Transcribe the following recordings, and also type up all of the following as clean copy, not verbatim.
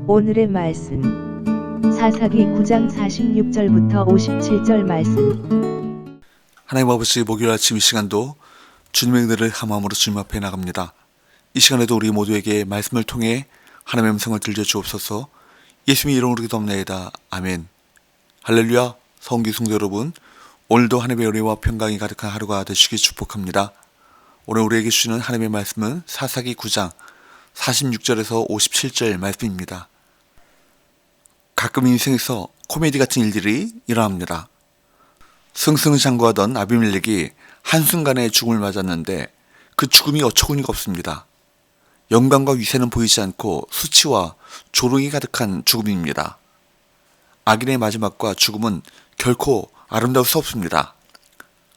오늘의 말씀 사사기 9장 46절부터 57절 말씀. 하나님 아버지, 목요일 아침 이 시간도 주님의 은혜를 함함으로 주님 앞에 나갑니다. 이 시간에도 우리 모두에게 말씀을 통해 하나님의 음성을 들려주옵소서. 예수님의 이름으로 기도합니다. 아멘. 할렐루야. 성기 성도 여러분, 오늘도 하나님의 은혜와 평강이 가득한 하루가 되시길 축복합니다. 오늘 우리에게 주시는 하나님의 말씀은 사사기 9장 46절에서 57절 말씀입니다. 가끔 인생에서 코미디 같은 일들이 일어납니다. 승승장구하던 아비멜렉이 한순간에 죽음을 맞았는데 그 죽음이 어처구니가 없습니다. 영광과 위세는 보이지 않고 수치와 조롱이 가득한 죽음입니다. 악인의 마지막과 죽음은 결코 아름다울 수 없습니다.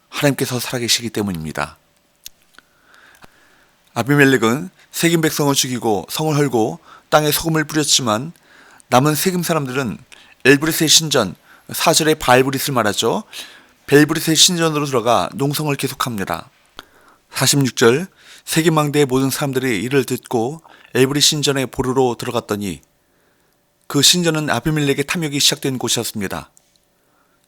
하나님께서 살아계시기 때문입니다. 아비멜렉은 세겜 백성을 죽이고 성을 헐고 땅에 소금을 뿌렸지만 남은 세겜 사람들은 엘브릿의 신전, 4절에 바알브릿을 말하죠. 벨브릿의 신전으로 들어가 농성을 계속합니다. 46절, 세겜 망대의 모든 사람들이 이를 듣고 엘브릿 신전에 보르러 들어갔더니 그 신전은 아비멜렉의 탐욕이 시작된 곳이었습니다.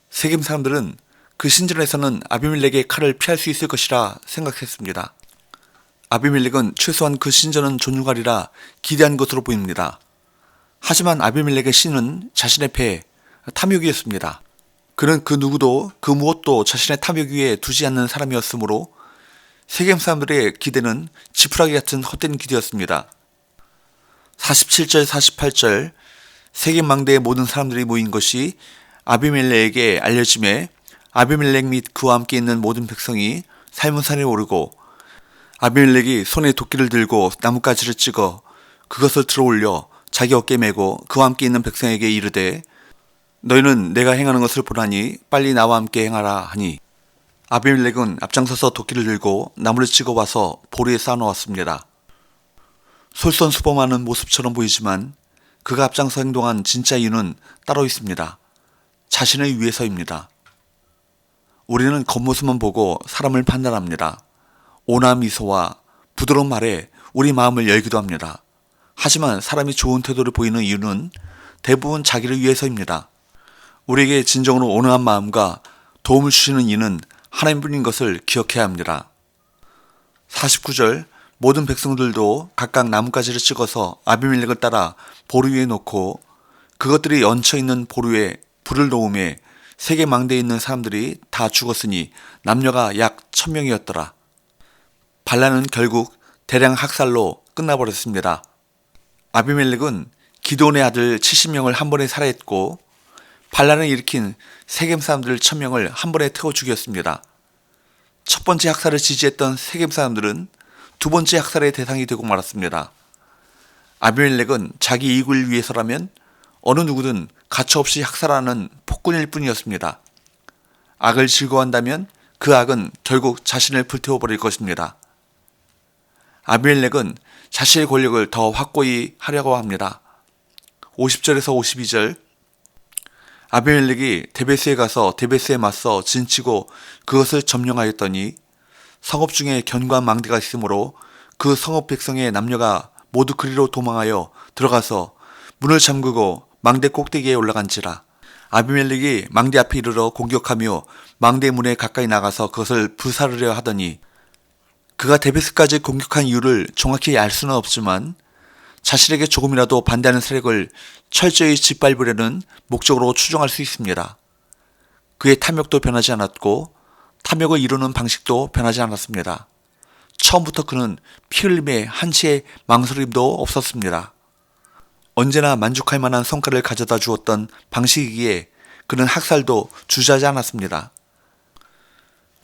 세겜 사람들은 그 신전에서는 아비멜렉의 칼을 피할 수 있을 것이라 생각했습니다. 아비멜렉은 최소한 그 신전은 존중하리라 기대한 것으로 보입니다. 하지만 아비멜렉의 신은 자신의 배, 탐욕이었습니다. 그는 그 누구도 그 무엇도 자신의 탐욕 위에 두지 않는 사람이었으므로 세겜 사람들의 기대는 지푸라기 같은 헛된 기대였습니다. 47절, 48절, 세겜 망대의 모든 사람들이 모인 것이 아비멜렉에게 알려짐에 아비멜렉 및 그와 함께 있는 모든 백성이 살문산에 오르고 아비멜렉이 손에 도끼를 들고 나뭇가지를 찍어 그것을 들어올려 자기 어깨에 메고 그와 함께 있는 백성에게 이르되 너희는 내가 행하는 것을 보라니 빨리 나와 함께 행하라 하니 아비멜렉은 앞장서서 도끼를 들고 나무를 찍어 와서 보루에 쌓아놓았습니다. 솔선수범하는 모습처럼 보이지만 그가 앞장서 행동한 진짜 이유는 따로 있습니다. 자신을 위해서입니다. 우리는 겉모습만 보고 사람을 판단합니다. 온화한 미소와 부드러운 말에 우리 마음을 열기도 합니다. 하지만 사람이 좋은 태도를 보이는 이유는 대부분 자기를 위해서입니다. 우리에게 진정으로 온화한 마음과 도움을 주시는 이는 하나님뿐인 것을 기억해야 합니다. 49절, 모든 백성들도 각각 나뭇가지를 찍어서 아비멜렉을 따라 보루 위에 놓고 그것들이 얹혀있는 보루에 불을 놓음에 세겜 망대에 있는 사람들이 다 죽었으니 남녀가 약 1000명이었더라. 반란은 결국 대량 학살로 끝나버렸습니다. 아비멜렉은 기드온의 아들 70명을 한 번에 살해했고 반란을 일으킨 세겜 사람들 1000명을 한 번에 태워 죽였습니다. 첫 번째 학살을 지지했던 세겜 사람들은 두 번째 학살의 대상이 되고 말았습니다. 아비멜렉은 자기 이익을 위해서라면 어느 누구든 가차없이 학살하는 폭군일 뿐이었습니다. 악을 즐거워한다면 그 악은 결국 자신을 불태워버릴 것입니다. 아비멜렉은 자신의 권력을 더 확고히 하려고 합니다. 50절에서 52절, 아비멜렉이 데베스에 가서 데베스에 맞서 진치고 그것을 점령하였더니 성읍 중에 견고한 망대가 있으므로 그 성읍 백성의 남녀가 모두 그리로 도망하여 들어가서 문을 잠그고 망대 꼭대기에 올라간지라. 아비멜렉이 망대 앞에 이르러 공격하며 망대 문에 가까이 나가서 그것을 불사르려 하더니 그가 데베스까지 공격한 이유를 정확히 알 수는 없지만 자신에게 조금이라도 반대하는 세력을 철저히 짓밟으려는 목적으로 추정할 수 있습니다. 그의 탐욕도 변하지 않았고 탐욕을 이루는 방식도 변하지 않았습니다. 처음부터 그는 피 흘림에 한치의 망설임도 없었습니다. 언제나 만족할 만한 성과를 가져다 주었던 방식이기에 그는 학살도 주저하지 않았습니다.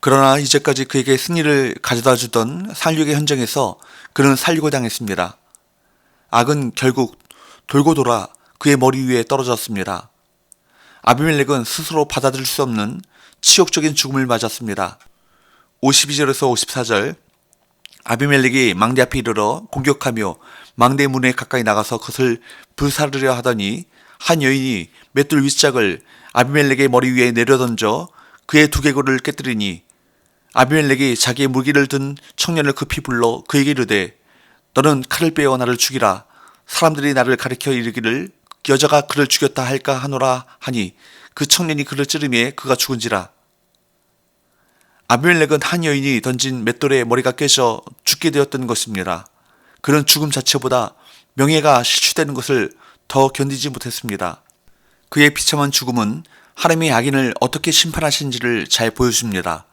그러나 이제까지 그에게 승리를 가져다 주던 살육의 현장에서 그는 살육을 당했습니다. 악은 결국 돌고 돌아 그의 머리 위에 떨어졌습니다. 아비멜렉은 스스로 받아들일 수 없는 치욕적인 죽음을 맞았습니다. 52절에서 54절, 아비멜렉이 망대 앞에 이르러 공격하며 망대 문에 가까이 나가서 그것을 불사르려 하더니 한 여인이 맷돌 윗짝을 아비멜렉의 머리 위에 내려던져 그의 두개골을 깨뜨리니 아비멜렉이 자기의 무기를 든 청년을 급히 불러 그에게 이르되 너는 칼을 빼어 나를 죽이라. 사람들이 나를 가리켜 이르기를 여자가 그를 죽였다 할까 하노라 하니 그 청년이 그를 찌르매 그가 죽은지라. 아비멜렉은 한 여인이 던진 맷돌에 머리가 깨져 죽게 되었던 것입니다. 그는 죽음 자체보다 명예가 실추되는 것을 더 견디지 못했습니다. 그의 비참한 죽음은 하나님이 악인을 어떻게 심판하신지를 잘 보여줍니다.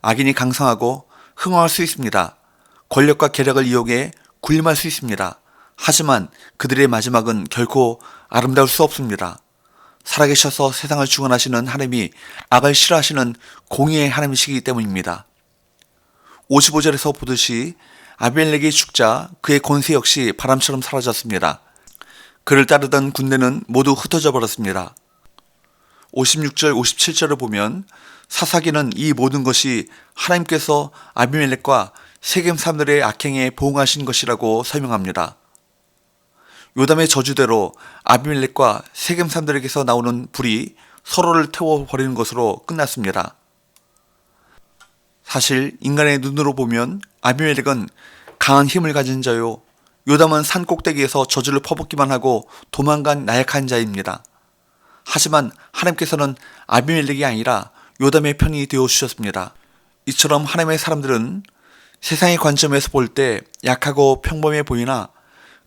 악인이 강성하고 흥황할 수 있습니다. 권력과 계략을 이용해 군림할 수 있습니다. 하지만 그들의 마지막은 결코 아름다울 수 없습니다. 살아계셔서 세상을 주관하시는 하나님이 악을 싫어하시는 공의의 하나님이시기 때문입니다. 55절에서 보듯이 아비멜렉이 죽자 그의 권세 역시 바람처럼 사라졌습니다. 그를 따르던 군대는 모두 흩어져 버렸습니다. 56절, 57절을 보면 사사기는 이 모든 것이 하나님께서 아비멜렉과 세겜 사람들의 악행에 보응하신 것이라고 설명합니다. 요담의 저주대로 아비멜렉과 세겜 사람들에게서 나오는 불이 서로를 태워버리는 것으로 끝났습니다. 사실 인간의 눈으로 보면 아비멜렉은 강한 힘을 가진 자요, 요담은 산 꼭대기에서 저주를 퍼붓기만 하고 도망간 나약한 자입니다. 하지만 하나님께서는 아비멜렉이 아니라 요담의 편이 되어주셨습니다. 이처럼 하나님의 사람들은 세상의 관점에서 볼 때 약하고 평범해 보이나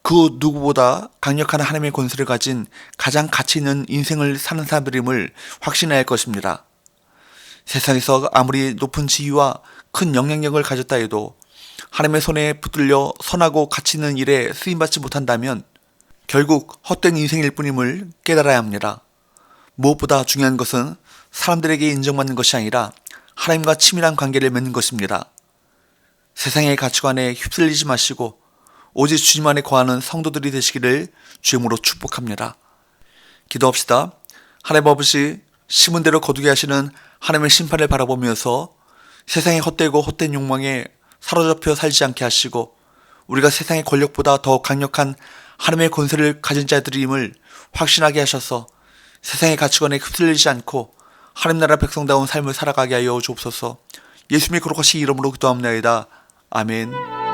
그 누구보다 강력한 하나님의 권세를 가진 가장 가치 있는 인생을 사는 사람들임을 확신해야 할 것입니다. 세상에서 아무리 높은 지위와 큰 영향력을 가졌다 해도 하나님의 손에 붙들려 선하고 가치 있는 일에 쓰임받지 못한다면 결국 헛된 인생일 뿐임을 깨달아야 합니다. 무엇보다 중요한 것은 사람들에게 인정받는 것이 아니라 하나님과 친밀한 관계를 맺는 것입니다. 세상의 가치관에 휩쓸리지 마시고 오직 주님 안에 거하는 성도들이 되시기를 주임으로 축복합니다. 기도합시다. 하나님 아버지, 심은 대로 거두게 하시는 하나님의 심판을 바라보면서 세상의 헛되고 헛된 욕망에 사로잡혀 살지 않게 하시고 우리가 세상의 권력보다 더 강력한 하나님의 권세를 가진 자들임을 확신하게 하셔서 세상의 가치관에 휩쓸리지 않고 하나님 나라 백성다운 삶을 살아가게 하여 주옵소서. 예수님의 거룩하신 이름으로 기도합나이다. 아멘.